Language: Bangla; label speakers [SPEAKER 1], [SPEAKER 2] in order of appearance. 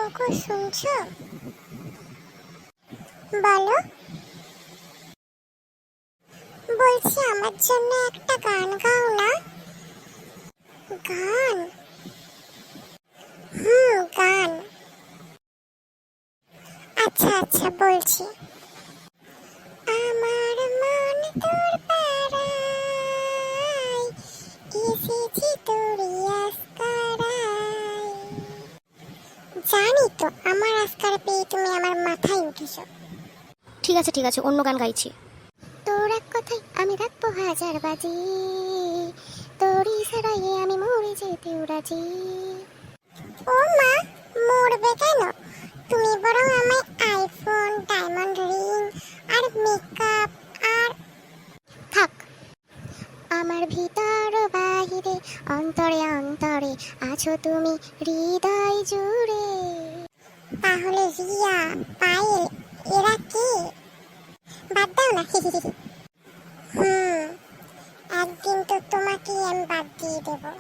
[SPEAKER 1] ওগো শুনছো? বলো। বলছি আমার জন্য একটা গান গাও না। গান? গান। আচ্ছা আচ্ছা বলছি। আমার মন তোর পাড়ায়, এসেছি তোরই আস্কারায়। জানি তো আমার আস্কার পেয়ে তুমি আমার মাথায় উঠেছো।
[SPEAKER 2] ঠিক আছে অন্য গান গাইছি।
[SPEAKER 1] তোর এক কথাই আমি রাখবো হাজার বাজি, তোর ইশারায় আমি মরে যেতেও রাজি। ও মা, মরবে কেন? তুমি বরং আমায় আইফোন, ডায়মন্ড রিং আর মেকআপ আর থাক। আমার ভিতর বাহিরে, অন্তরে অন্তরে আছো তুমি হৃদয় জুড়ে। তাহলে রিয়া, পায়েল এরা কে? বাদ দাও না। একদিন তো তোমাকে আমি বাদ দিয়ে দেবো।